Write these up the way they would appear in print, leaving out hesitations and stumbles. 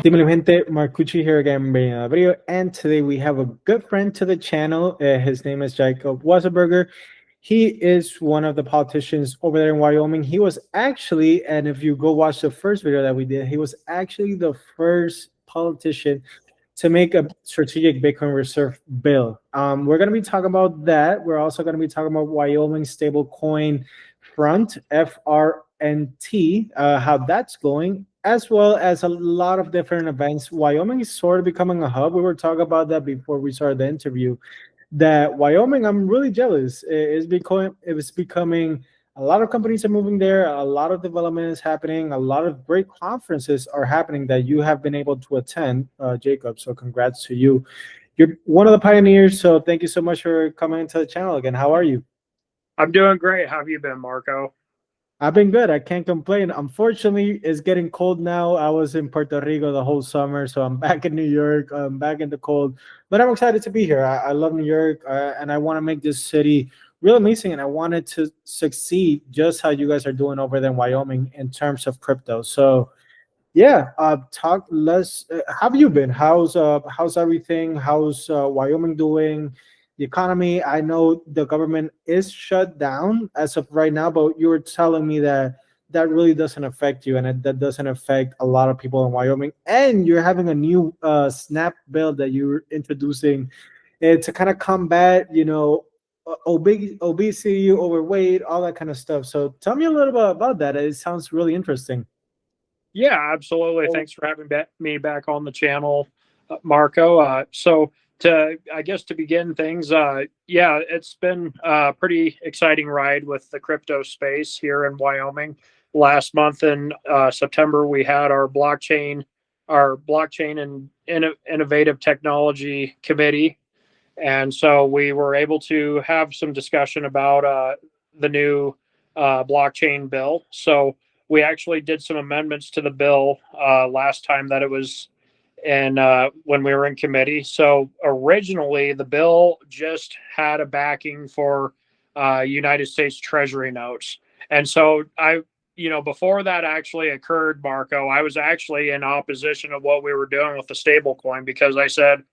Dímelo, gente. Marcucci here again, bringing another video. And today we have a good friend to the channel. His name is Jacob Wasserburger. He is one of the politicians over there in Wyoming. He was actually, and if you go watch the first video that we did, he was actually the first politician to make a strategic Bitcoin reserve bill. We're going to be talking about that. We're also going to be talking about Wyoming Stable Coin Front, FRNT, how that's going, as well as a lot of different events. Wyoming is sort of becoming a hub. We were talking about that before we started the interview. That Wyoming, I'm really jealous. It was becoming a lot of companies are moving there. A lot of development is happening. A lot of great conferences are happening that you have been able to attend, Jacob. So congrats to you. You're one of the pioneers. So thank you so much for coming into the channel again. How are you? I'm doing great. How have you been, Marco? I've been good. I can't complain. Unfortunately, it's getting cold now. I was in Puerto Rico the whole summer, so I'm back in New York. I'm back in the cold, but I'm excited to be here. I love New York, and I want to make this city real amazing. And I wanted to succeed just how you guys are doing over there in Wyoming in terms of crypto. So, yeah, talk. Let's. How have you been? How's everything? How's Wyoming doing? The economy. I know the government is shut down as of right now, but you were telling me that that really doesn't affect you, and that doesn't affect a lot of people in Wyoming. And you're having a new SNAP bill that you're introducing to kind of combat, obesity, overweight, all that kind of stuff. So tell me a little bit about that. It sounds really interesting. Yeah, absolutely. Thanks for having me back on the channel, Marco. I guess to begin things, yeah, it's been a pretty exciting ride with the crypto space here in Wyoming. Last month in September, we had our blockchain and innovative technology committee, and so we were able to have some discussion about the new blockchain bill. So we actually did some amendments to the bill last time that it was in when we were in committee. So originally, the bill just had a backing for United States Treasury notes, and so before that actually occurred, Marco, I was actually in opposition of what we were doing with the stable coin because I said,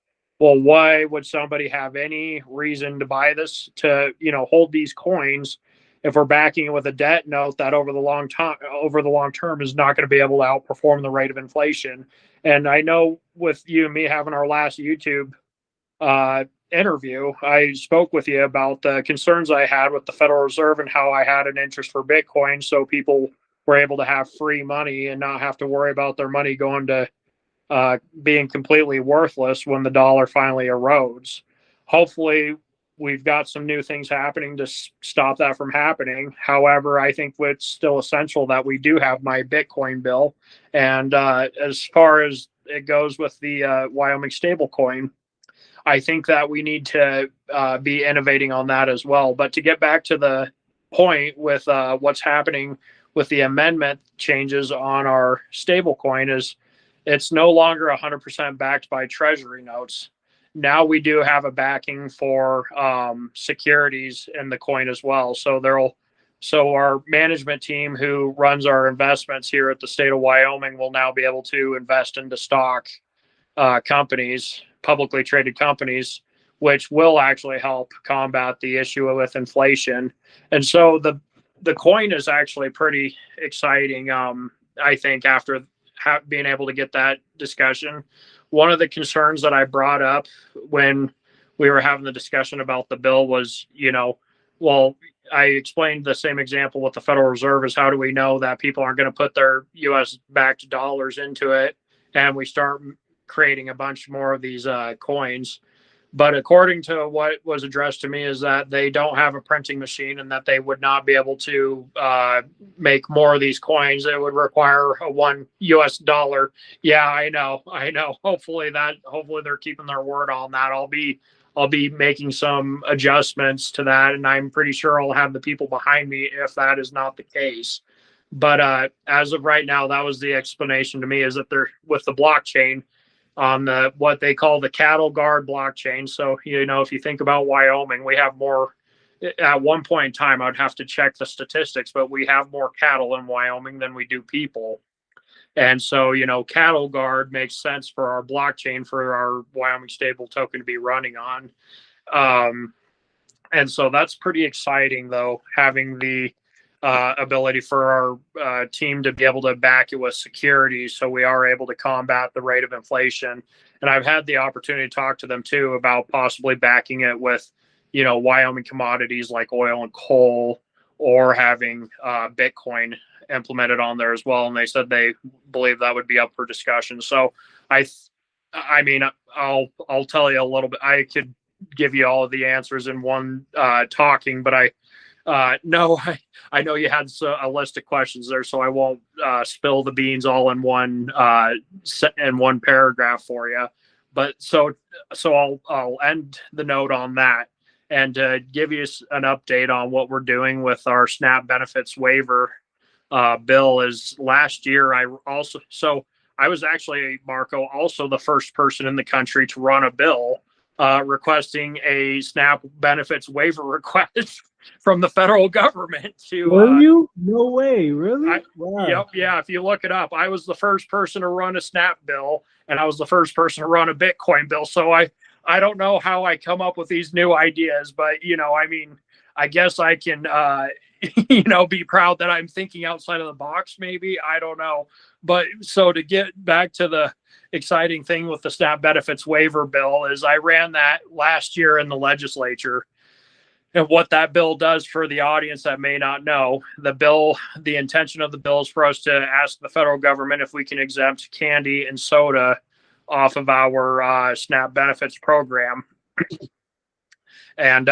well, why would somebody have any reason to buy this to, hold these coins if we're backing it with a debt note that over the long term is not going to be able to outperform the rate of inflation? And I know with you and me having our last YouTube interview, I spoke with you about the concerns I had with the Federal Reserve and how I had an interest for Bitcoin, so people were able to have free money and not have to worry about their money going to being completely worthless when the dollar finally erodes. Hopefully, we've got some new things happening to stop that from happening. However, I think it's still essential that we do have my Bitcoin bill. And as far as it goes with the Wyoming stablecoin, I think that we need to be innovating on that as well. But to get back to the point with what's happening with the amendment changes on our stablecoin is it's no longer 100% backed by treasury notes. Now we do have a backing for securities in the coin as well. So our management team who runs our investments here at the state of Wyoming will now be able to invest into stock companies, publicly traded companies, which will actually help combat the issue with inflation. And so the coin is actually pretty exciting. I think after being able to get that discussion, one of the concerns that I brought up when we were having the discussion about the bill was, well, I explained the same example with the Federal Reserve is how do we know that people aren't going to put their U.S. backed dollars into it and we start creating a bunch more of these coins. But according to what was addressed to me is that they don't have a printing machine and that they would not be able to make more of these coins. It would require a $1. Yeah, I know. Hopefully they're keeping their word on that. I'll be making some adjustments to that, and I'm pretty sure I'll have the people behind me if that is not the case. But as of right now, that was the explanation to me, is that they're with the blockchain on what they call the cattle guard blockchain. So, if you think about Wyoming, we have more. At one point in time, I'd have to check the statistics, but we have more cattle in Wyoming than we do people. And so, cattle guard makes sense for our blockchain for our Wyoming Stable Token to be running on. And so that's pretty exciting, though, having the ability for our team to be able to back it with security, so we are able to combat the rate of inflation. And I've had the opportunity to talk to them too about possibly backing it with, Wyoming commodities like oil and coal, or having Bitcoin implemented on there as well. And they said they believe that would be up for discussion. So I mean, I'll tell you a little bit. I could give you all of the answers in one talking, but no, I know you had a list of questions there, so I won't spill the beans all in one paragraph for you. But so I'll end the note on that and give you an update on what we're doing with our SNAP benefits waiver bill. Is last year I was actually, Marco, also the first person in the country to run a bill requesting a SNAP benefits waiver request from the federal government to. Were you? No way, really? Wow. Yep, yeah. If you look it up, I was the first person to run a SNAP bill, and I was the first person to run a Bitcoin bill. So I don't know how I come up with these new ideas, but I guess I can be proud that I'm thinking outside of the box. Maybe, I don't know. But so to get back to the exciting thing with the SNAP benefits waiver bill, is I ran that last year in the legislature. And what that bill does, for the audience that may not know, the intention of the bill is for us to ask the federal government if we can exempt candy and soda off of our SNAP benefits program. And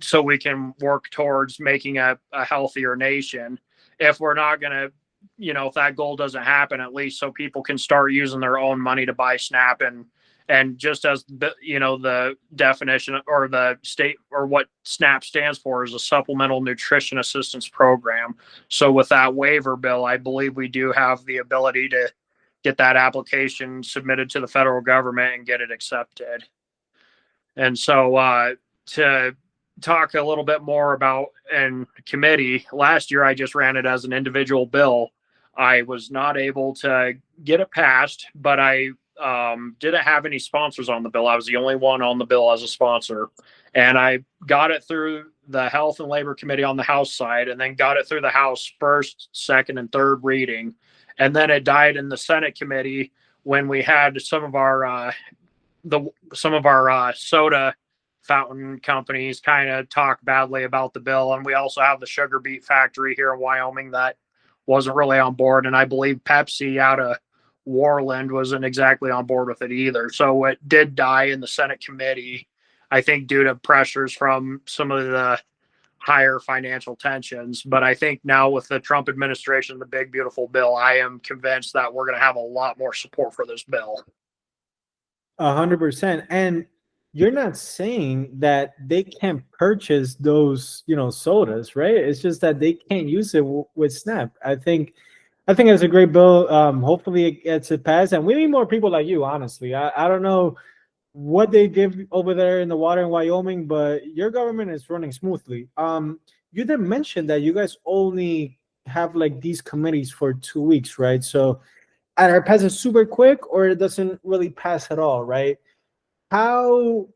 so we can work towards making a healthier nation. If we're not going to, if that goal doesn't happen, at least so people can start using their own money to buy SNAP. And just as the definition or the state or what SNAP stands for is a supplemental nutrition assistance program. So with that waiver bill, I believe we do have the ability to get that application submitted to the federal government and get it accepted. And so to talk a little bit more about in committee, last year I just ran it as an individual bill. I was not able to get it passed, but I didn't have any sponsors on the bill. I was the only one on the bill as a sponsor. And I got it through the Health and Labor Committee on the House side, and then got it through the House first, second, and third reading. And then it died in the Senate committee when we had some of our soda fountain companies kind of talk badly about the bill. And we also have the sugar beet factory here in Wyoming that wasn't really on board. And I believe Pepsi out of Warland wasn't exactly on board with it either. So it did die in the Senate committee, I think, due to pressures from some of the higher financial tensions. But I think now with the Trump administration, the big, beautiful bill, I am convinced that we're going to have a lot more support for this bill. 100%. And you're not saying that they can't purchase those, sodas, right? It's just that they can't use it with SNAP. I think it's a great bill. Hopefully it gets it passed, and we need more people like you. Honestly, I don't know what they give over there in the water in Wyoming, but your government is running smoothly. You did mention that you guys only have like these committees for 2 weeks, right? So either it passes super quick or it doesn't really pass at all, right? How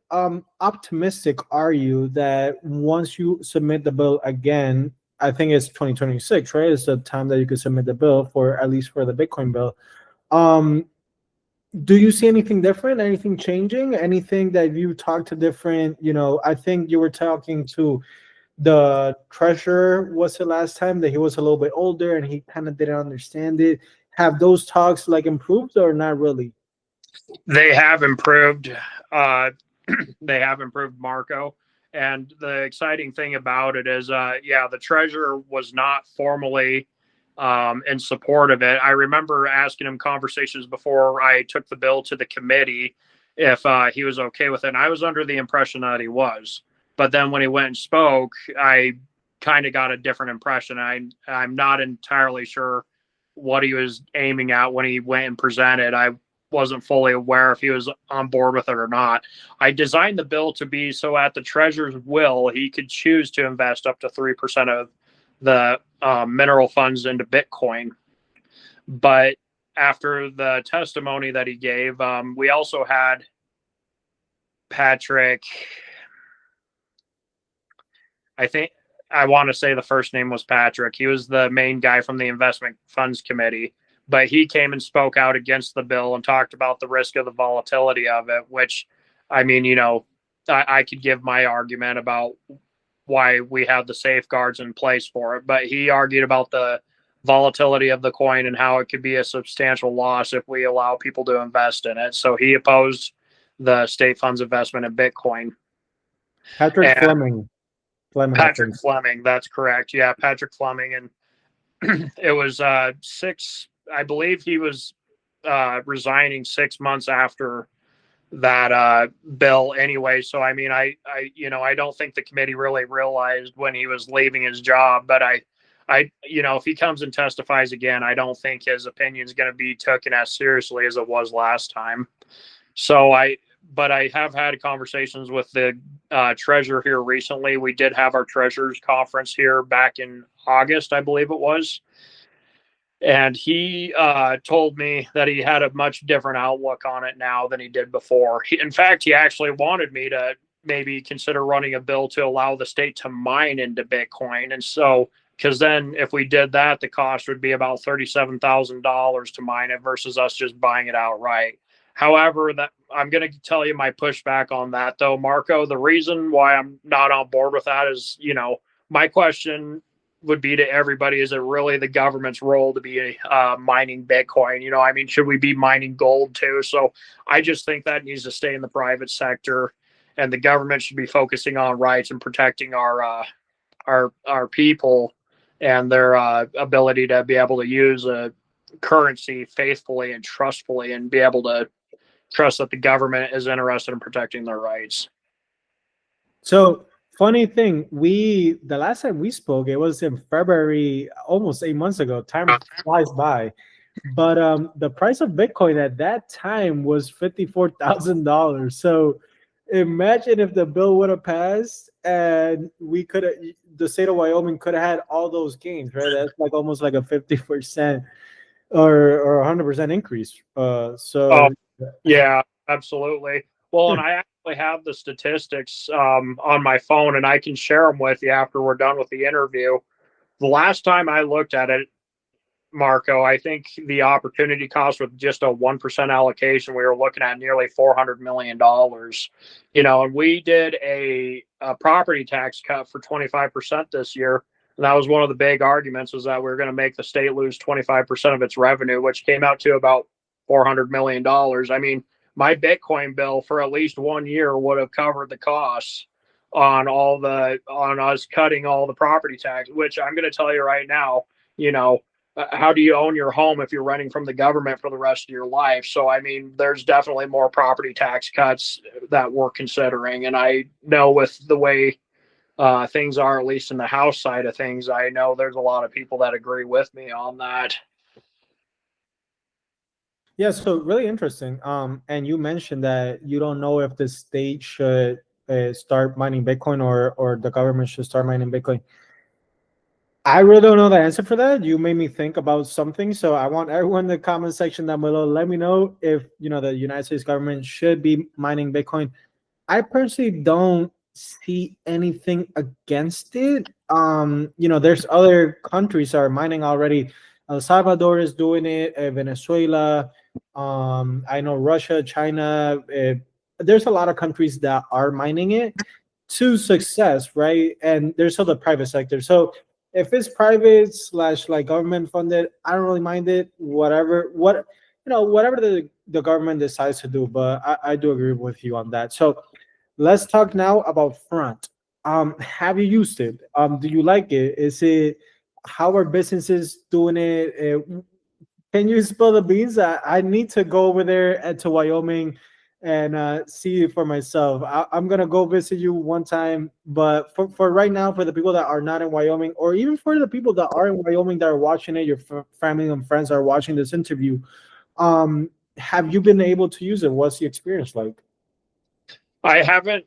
optimistic are you that once you submit the bill again, I think it's 2026, right? It's the time that you could submit the bill for, at least for the Bitcoin bill. Do you see anything different? Anything changing? Anything that you talked to different, I think you were talking to the treasurer, was it last time, that he was a little bit older and he kind of didn't understand it. Have those talks like improved or not really? They have improved. They have improved, Marco. And the exciting thing about it is, the treasurer was not formally in support of it. I remember asking him conversations before I took the bill to the committee if he was okay with it. And I was under the impression that he was. But then when he went and spoke, I kind of got a different impression. I'm not entirely sure what he was aiming at when he went and presented. I wasn't fully aware if he was on board with it or not. I designed the bill to be so at the treasurer's will, he could choose to invest up to 3% of the mineral funds into Bitcoin. But after the testimony that he gave, we also had Patrick. I want to say the first name was Patrick. He was the main guy from the investment funds committee, but he came and spoke out against the bill and talked about the risk of the volatility of it, which, I mean, I could give my argument about why we have the safeguards in place for it, but he argued about the volatility of the coin and how it could be a substantial loss if we allow people to invest in it. So he opposed the state funds investment in Bitcoin. Patrick And Fleming. Patrick Fleming, that's correct. Yeah, Patrick Fleming. And it was I believe he was resigning 6 months after that bill anyway. So I mean, I don't think the committee really realized when he was leaving his job, but if he comes and testifies again, I don't think his opinion is going to be taken as seriously as it was last time. So but I have had conversations with the treasurer here recently. We did have our treasurer's conference here back in August, I believe it was. And he told me that he had a much different outlook on it now than he did before. In fact, he actually wanted me to maybe consider running a bill to allow the state to mine into Bitcoin. And so, because then if we did that, the cost would be about $37,000 to mine it versus us just buying it outright. However, that I'm going to tell you my pushback on that, though, Marco. The reason why I'm not on board with that is, my question would be to everybody, is it really the government's role to be mining Bitcoin? I mean, should we be mining gold too? So I just think that needs to stay in the private sector, and the government should be focusing on rights and protecting our people and their ability to be able to use a currency faithfully and trustfully, and be able to trust that the government is interested in protecting their rights. So funny thing, the last time we spoke, it was in February, almost 8 months ago. Time flies by. But the price of Bitcoin at that time was $54,000. So imagine if the bill would have passed and the state of Wyoming could have had all those gains, right? That's like almost like a 50% or 100% increase. Yeah, absolutely. Well, and I actually have the statistics on my phone, and I can share them with you after we're done with the interview. The last time I looked at it, Marco, I think the opportunity cost with just a 1% allocation, we were looking at nearly $400 million. And we did a property tax cut for 25% this year. And that was one of the big arguments, was that we were going to make the state lose 25% of its revenue, which came out to about $400 million. I mean, my Bitcoin bill for at least 1 year would have covered the costs on us cutting all the property tax, which I'm going to tell you right now, how do you own your home if you're renting from the government for the rest of your life? So, I mean, there's definitely more property tax cuts that we're considering. And I know with the way things are, at least in the House side of things, I know there's a lot of people that agree with me on that. Yeah, so really interesting. And you mentioned that you don't know if the state should start mining Bitcoin or the government should start mining Bitcoin. I really don't know the answer for that. You made me think about something. So I want everyone in the comment section down below, let me know if the United States government should be mining Bitcoin. I personally don't see anything against it. There's other countries that are mining already. El Salvador is doing it, Venezuela. I know Russia, China. There's a lot of countries that are mining it to success, right? And there's also the private sector. So if it's private / like government funded, I don't really mind it. Whatever the government decides to do. But I do agree with you on that. So let's talk now about Front. Have you used it? Do you like it? How are businesses doing it? Can you spill the beans? I need to go over there to Wyoming and see it for myself. I'm gonna go visit you one time, but for right now, for the people that are not in Wyoming, or even for the people that are in Wyoming that are watching it, your family and friends are watching this interview, have you been able to use it? What's the experience like? I haven't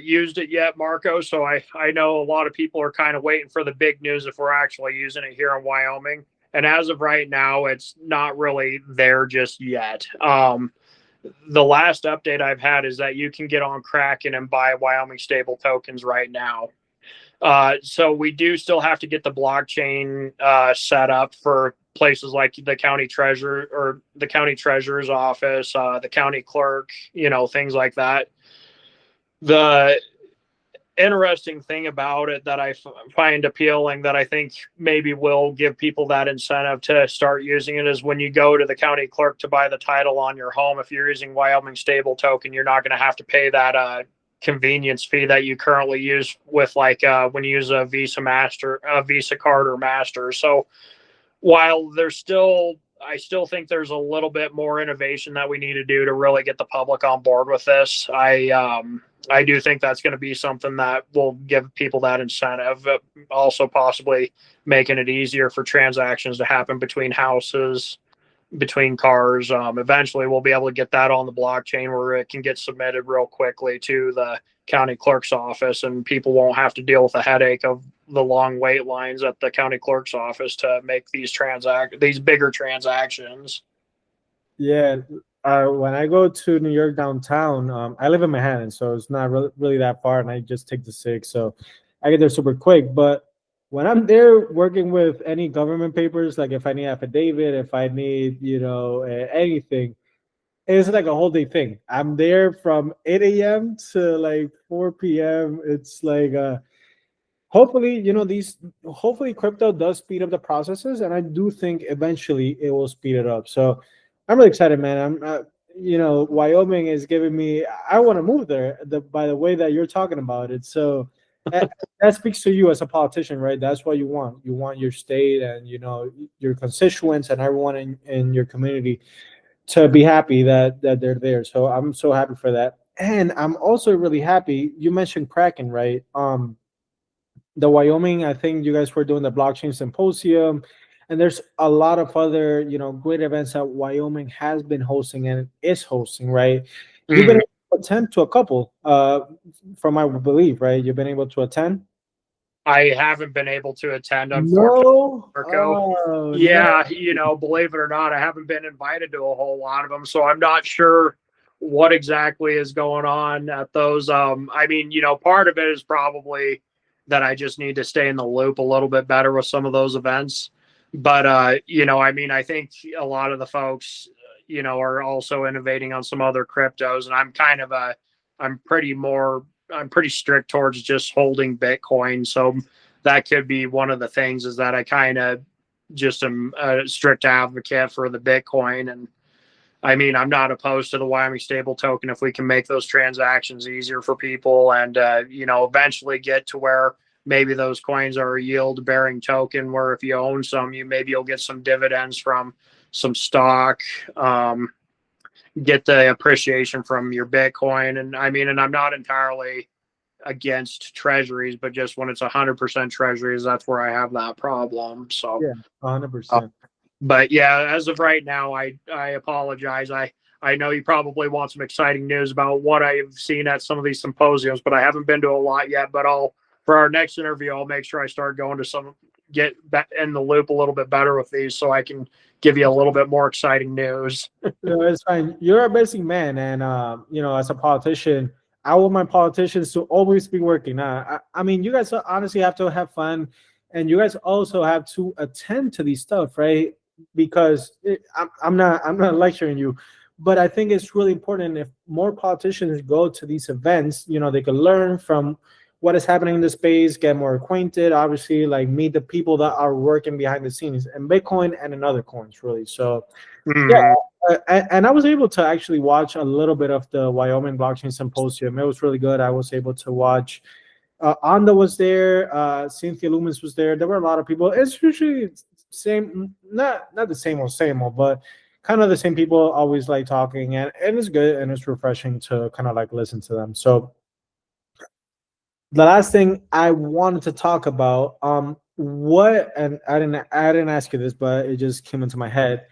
used it yet, Marco, so I know a lot of people are kind of waiting for the big news if we're actually using it here in Wyoming. And as of right now, it's not really there just yet. The last update I've had is that you can get on Kraken and buy Wyoming Stable tokens right now. So we do still have to get the blockchain set up for places like the county treasurer or the county treasurer's office, the county clerk, things like that. The interesting thing about it that I find appealing, that I think maybe will give people that incentive to start using it, is when you go to the county clerk to buy the title on your home. If you're using Wyoming Stable Token, you're not going to have to pay that convenience fee that you currently use with when you use a Visa card or Master. So while I still think there's a little bit more innovation that we need to do to really get the public on board with this. I do think that's going to be something that will give people that incentive. Also, possibly making it easier for transactions to happen between houses, between cars. Eventually, we'll be able to get that on the blockchain where it can get submitted real quickly to the county clerk's office, and people won't have to deal with the headache of the long wait lines at the county clerk's office to make these bigger transactions. Yeah. When I go to New York downtown, I live in Manhattan, so it's not really that far, and I just take the 6, so I get there super quick. But when I'm there working with any government papers, like if I need affidavit, if I need, anything, it's like a whole day thing. I'm there from 8 a.m. to like 4 p.m. It's like, hopefully, hopefully crypto does speed up the processes, and I do think eventually it will speed it up. So I'm really excited, man. Wyoming is giving me, I want to move there by the way that you're talking about it. So that speaks to you as a politician, right? That's what you want. You want your state and, your constituents and everyone in your community to be happy that they're there. So I'm so happy for that. And I'm also really happy you mentioned Kraken, right? The Wyoming, I think you guys were doing the blockchain symposium, and there's a lot of other, great events that Wyoming has been hosting and is hosting, right? You've been able to attend to a couple, from my belief, right? You've been able to attend. I haven't been able to attend, unfortunately. No. Marco. Oh, Yeah, no. believe it or not, I haven't been invited to a whole lot of them, so I'm not sure what exactly is going on at those. Part of it is probably that I just need to stay in the loop a little bit better with some of those events. But I think a lot of the folks, are also innovating on some other cryptos, and I'm pretty strict towards just holding Bitcoin. So that could be one of the things, is that I kind of just am a strict advocate for the Bitcoin. And I'm not opposed to the Wyoming Stable Token if we can make those transactions easier for people, and eventually get to where maybe those coins are a yield bearing token, where if you own some, you'll get some dividends from some stock, get the appreciation from your Bitcoin. And I'm not entirely against treasuries, but just when it's 100% treasuries, that's where I have that problem. So Yeah, 100%. But yeah, as of right now, I apologize. I know you probably want some exciting news about what I've seen at some of these symposiums, but I haven't been to a lot yet. But for our next interview, I'll make sure I start going to some, get in the loop a little bit better with these, so I can give you a little bit more exciting news. No, it's fine. You're a busy man, and as a politician, I want my politicians to always be working. You guys honestly have to have fun, and you guys also have to attend to these stuff, right? Because I'm not lecturing you, but I think it's really important if more politicians go to these events. They can learn from what is happening in the space, get more acquainted, obviously, like meet the people that are working behind the scenes in Bitcoin and in other coins, really. So, yeah. And I was able to actually watch a little bit of the Wyoming Blockchain Symposium. It was really good. I was able to watch. Anda was there. Cynthia Lumens was there. There were a lot of people. It's usually same, not the same old, but kind of the same people always like talking, and it's good and it's refreshing to kind of like listen to them. So the last thing I wanted to talk about, and I didn't ask you this, but it just came into my head.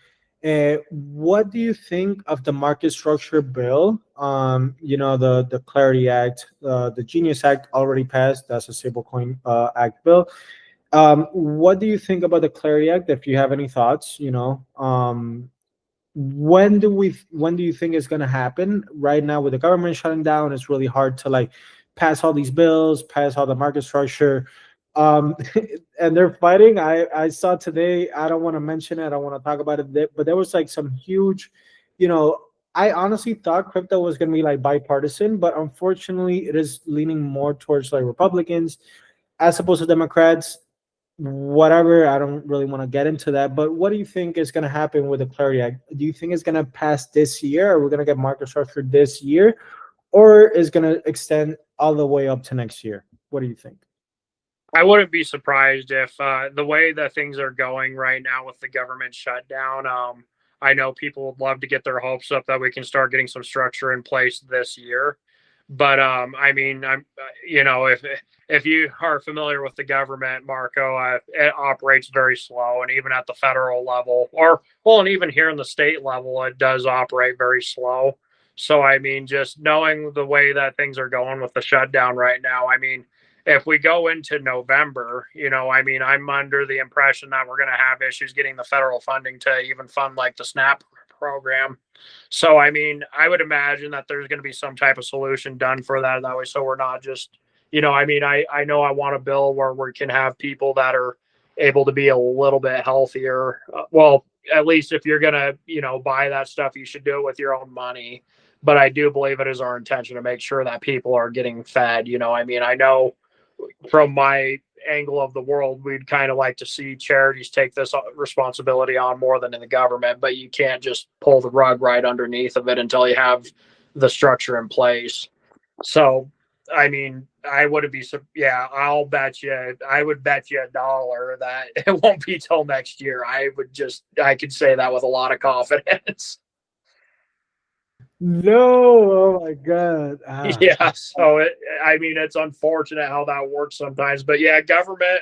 What do you think of the market structure bill? The Clarity Act, the Genius Act already passed. That's a stablecoin act bill. What do you think about the Clarity Act? If you have any thoughts, when do you think it's going to happen? Right now, with the government shutting down, it's really hard to like pass all these bills, pass all the market structure. um and they're fighting. I saw today, I don't want to mention it, I don't want to talk about it, but there was like some huge, you know I honestly thought crypto was going to be like bipartisan, but unfortunately it is leaning more towards like Republicans as opposed to Democrats. Whatever, I don't really want to get into that, but what do you think is going to happen with the Clarity Act? Do you think it's going to pass this year? Are we going to get market structure this year, or is going to extend all the way up to next year? What do you think? I wouldn't be surprised if the way that things are going right now with the government shutdown. I know people would love to get their hopes up that we can start getting some structure in place this year. But I mean, if you are familiar with the government, Marco, it operates very slow, and even at the federal level, or well, and even here in the state level, it does operate very slow. So I mean, just knowing the way that things are going with the shutdown right now, I mean, if we go into November, I mean, I'm under the impression that we're going to have issues getting the federal funding to even fund like the SNAP program. So, I mean, I would imagine that there's going to be some type of solution done for that way. So we're not just, I mean, I know I want a bill where we can have people that are able to be a little bit healthier. Well, at least if you're going to, buy that stuff, you should do it with your own money. But I do believe it is our intention to make sure that people are getting fed. I mean, I know from my angle of the world, we'd kind of like to see charities take this responsibility on more than in the government, but you can't just pull the rug right underneath of it until you have the structure in place. So, I mean, I wouldn't be, yeah, I would bet you $1 that it won't be till next year. I could say that with a lot of confidence. No, oh my God. Yeah, so I mean, it's unfortunate how that works sometimes, but yeah, government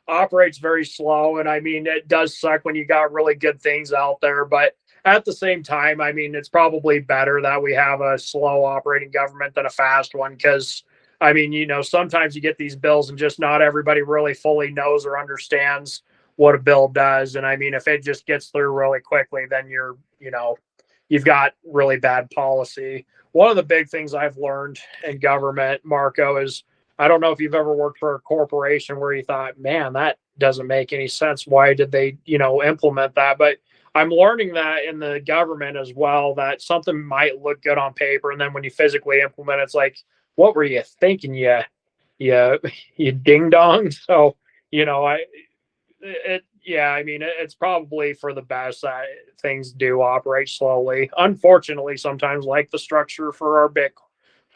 operates very slow, and I mean, it does suck when you got really good things out there, but at the same time, I mean, it's probably better that we have a slow operating government than a fast one, because I mean, sometimes you get these bills and just not everybody really fully knows or understands what a bill does, and I mean, if it just gets through really quickly, then you've got really bad policy. One of the big things I've learned in government, Marco, is I don't know if you've ever worked for a corporation where you thought, man, that doesn't make any sense. Why did they, implement that? But I'm learning that in the government as well, that something might look good on paper, and then when you physically implement it, it's like, what were you thinking? You ding dong. So, yeah, I mean, it's probably for the best that things do operate slowly. Unfortunately, sometimes like the structure for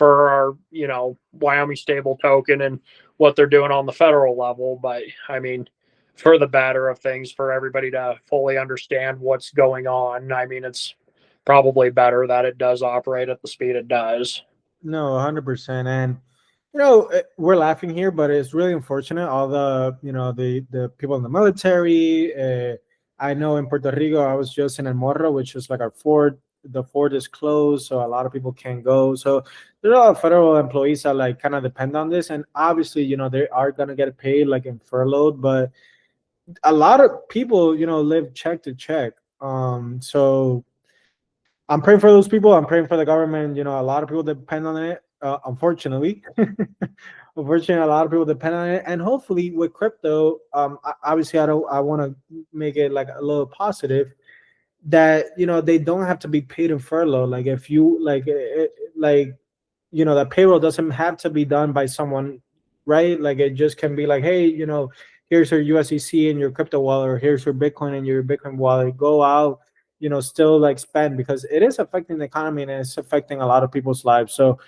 our Wyoming Stable Token and what they're doing on the federal level. But I mean, for the better of things, for everybody to fully understand what's going on, I mean, it's probably better that it does operate at the speed it does. No, 100%. And we're laughing here, but it's really unfortunate. All the people in the military. I know in Puerto Rico, I was just in El Morro, which is like our fort. The fort is closed, so a lot of people can't go. So there's a lot of federal employees that like kind of depend on this, and obviously, they are gonna get paid like in furloughed, but a lot of people, live check to check. So I'm praying for those people. I'm praying for the government. A lot of people depend on it. Unfortunately, unfortunately, a lot of people depend on it. And hopefully, with crypto, obviously, I want to make it like a little positive that they don't have to be paid in furlough. Like if you that payroll doesn't have to be done by someone, right? Like it just can be like, hey, here's your USDC and your crypto wallet, or here's your Bitcoin and your Bitcoin wallet. Go out, still like spend, because it is affecting the economy and it's affecting a lot of people's lives. So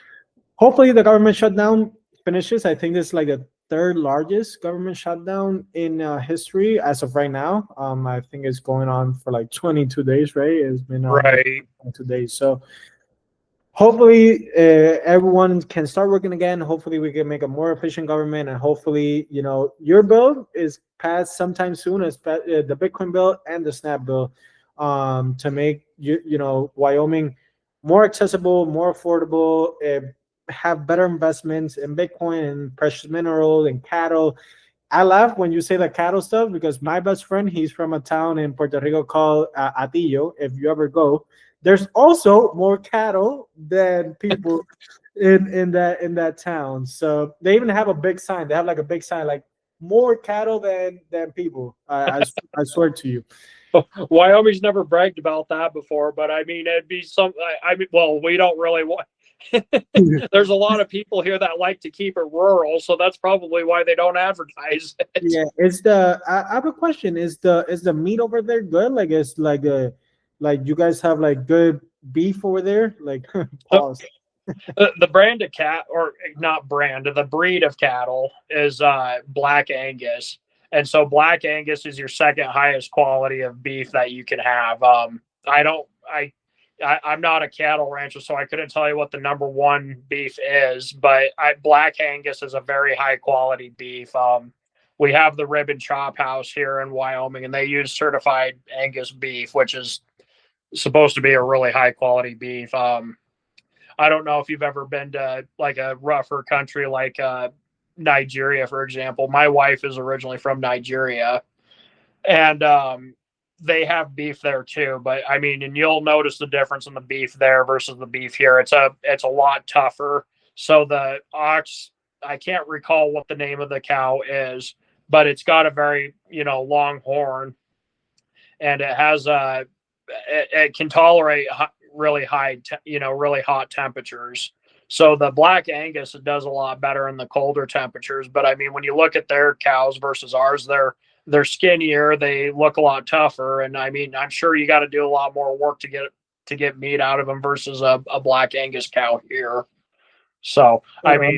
hopefully the government shutdown finishes. I think this is like the third largest government shutdown in history as of right now. I think it's going on for like 22 days, right? It's been on Right. 22 days. So hopefully everyone can start working again. Hopefully we can make a more efficient government, and hopefully your bill is passed sometime soon, as the Bitcoin bill and the SNAP bill, to make Wyoming more accessible, more affordable, have better investments in Bitcoin and precious mineral and cattle, I laugh when you say the cattle stuff because my best friend, he's from a town in Puerto Rico called Atillo. If you ever go, there's also more cattle than people in that town. So they even have a big sign. They have like a big sign, like more cattle than people. I swear to you. Wyoming's never bragged about that before, but I mean, it'd be some. I mean, well, we don't really want. There's a lot of people here that like to keep it rural, so that's probably why they don't advertise it. Yeah, I have a question. Is the meat over there good? Like it's like you guys have like good beef over there? Like So, pause. the brand of cat, or not brand, the breed of cattle is Black Angus, and so Black Angus is your second highest quality of beef that you can have. I don't, I'm not a cattle rancher, so I couldn't tell you what the number one beef is, but Black Angus is a very high quality beef. We have the Rib and Chop House here in Wyoming, and they use certified Angus beef, which is supposed to be a really high quality beef. I don't know if you've ever been to like a rougher country like Nigeria, for example. My wife is originally from Nigeria, and they have beef there too. But I mean, and you'll notice the difference in the beef there versus the beef here. It's a lot tougher. So the ox, I can't recall what the name of the cow is, but it's got a very long horn, and it can tolerate really really hot temperatures. So the Black Angus, it does a lot better in the colder temperatures. But I mean, when you look at their cows versus ours, they're skinnier, they look a lot tougher, and I mean, I'm sure you got to do a lot more work to get meat out of them versus a Black Angus cow here. So I mean,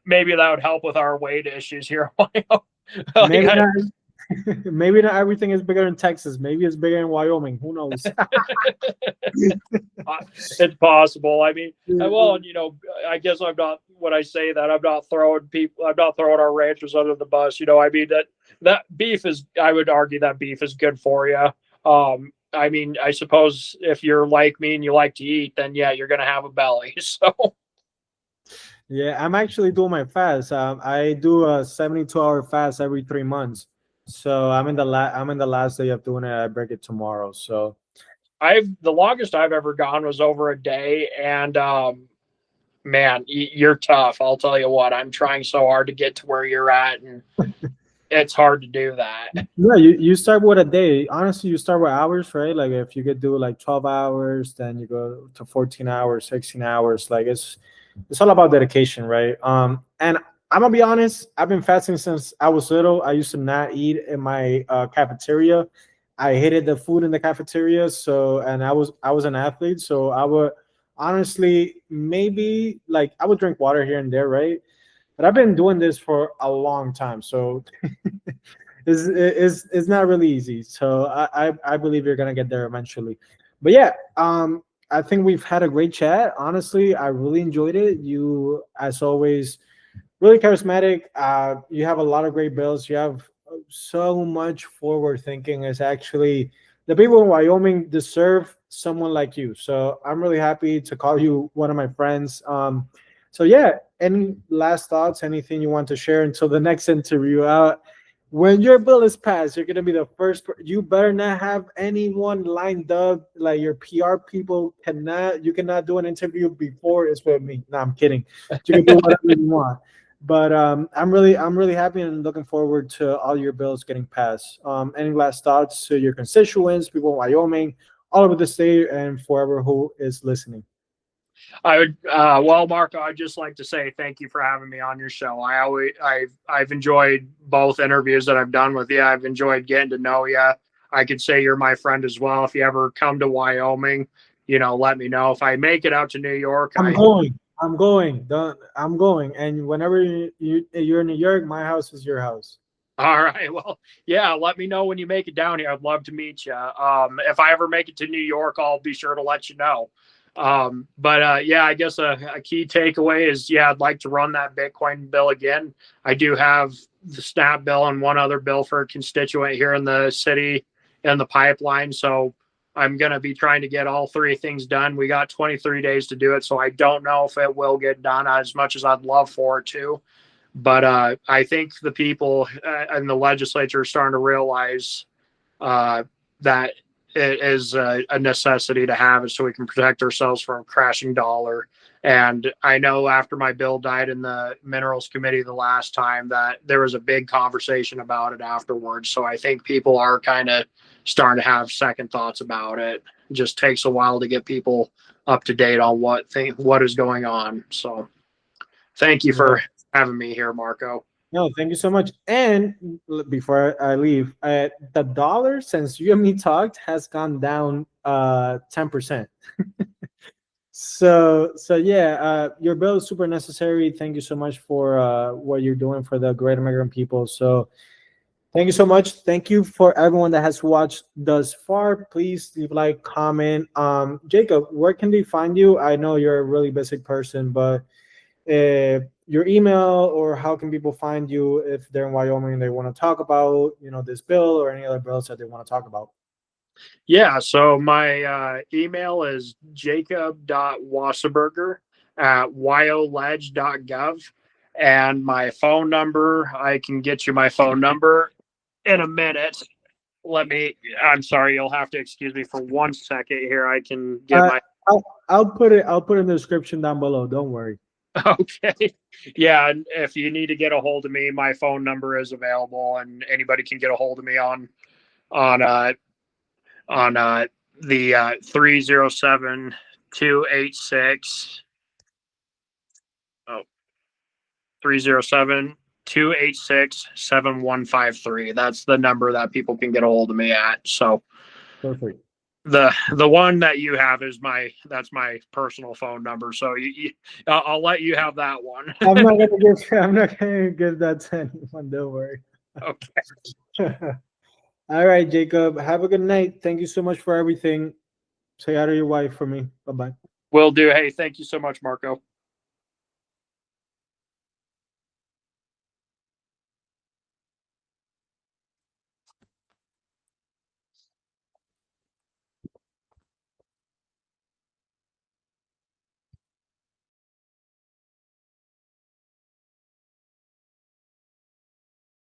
maybe that would help with our weight issues here. Maybe not, maybe not everything is bigger in Texas. Maybe it's bigger in Wyoming. Who knows? It's possible. I mean, well, I guess I'm not. When I say that, I'm not throwing our ranchers under the bus. I mean that beef is. I would argue that beef is good for you. I mean, I suppose if you're like me and you like to eat, then yeah, you're gonna have a belly. So. Yeah, I'm actually doing my fast. I do a 72-hour fast every 3 months. So I'm in the last day of doing it. I break it tomorrow. So The longest I've ever gone was over a day, and man, you're tough. I'll tell you what. I'm trying so hard to get to where you're at, and it's hard to do that. yeah, you start with a day. Honestly, you start with hours, right? Like if you could do like 12 hours, then you go to 14 hours, 16 hours. Like it's all about dedication, right? And I'm gonna be honest, I've been fasting since I was little. I used to not eat in my cafeteria. I hated the food in the cafeteria. So, and I was an athlete, so I would honestly maybe like I would drink water here and there, right? But I've been doing this for a long time, so it's not really easy. So I believe you're gonna get there eventually. But yeah, I think we've had a great chat. Honestly, I really enjoyed it. You, as always, really charismatic. You have a lot of great bills. You have so much forward thinking. Is actually the people in Wyoming deserve someone like you. So I'm really happy to call you one of my friends. So yeah, any last thoughts? Anything you want to share until the next interview? When your bill is passed, you're gonna be the first. You better not have anyone lined up. Like your PR people cannot. You cannot do an interview before it's with me. No, I'm kidding. You can do whatever you want. But I'm really happy and looking forward to all your bills getting passed. Any last thoughts to your constituents, people in Wyoming, all over the state, and forever who is listening? I would, well, Marco, I'd just like to say thank you for having me on your show. I've enjoyed both interviews that I've done with you. I've enjoyed getting to know you. I could say you're my friend as well. If you ever come to Wyoming, let me know. If I make it out to New York, I'm going. I'm going. I'm going. And whenever you're in New York, my house is your house. All right. Well, yeah, let me know when you make it down here. I'd love to meet you. If I ever make it to New York, I'll be sure to let you know. But yeah, I guess a key takeaway is, yeah, I'd like to run that Bitcoin bill again. I do have the SNAP bill and one other bill for a constituent here in the city in the pipeline. So I'm going to be trying to get all three things done. We got 23 days to do it. So I don't know if it will get done as much as I'd love for it to. But I think the people and the legislature are starting to realize that it is a necessity to have it so we can protect ourselves from a crashing dollar. And I know after my bill died in the Minerals Committee the last time that there was a big conversation about it afterwards. So I think people are kind of starting to have second thoughts about it. It just takes a while to get people up to date on what is going on. So thank you for having me here, Marco. No, thank you so much. And before I leave, the dollar, since you and me talked, has gone down 10%. So yeah, your bill is super necessary. Thank you so much for what you're doing for the great American people. So thank you so much. Thank you for everyone that has watched thus far. Please leave a like, comment. Jacob, where can they find you? I know you're a really busy person, but your email, or how can people find you if they're in Wyoming and they want to talk about, this bill or any other bills that they want to talk about? Yeah, so my email is jacob.wasserburger@wyoledge.gov. And my phone number, I can get you my phone number in a minute. I'm sorry, you'll have to excuse me for 1 second here. I can get my. I'll put it in the description down below. Don't worry. Okay. Yeah, and if you need to get a hold of me, my phone number is available, and anybody can get a hold of me on the 307-286 307-286-7153. That's the number that people can get a hold of me at. So Perfect. The one that you have is that's my personal phone number. So I'll let you have that one. I'm not gonna give that to anyone. Don't worry. Okay. All right, Jacob. Have a good night. Thank you so much for everything. Say hi to your wife for me. Bye-bye. Will do. Hey, thank you so much, Marco.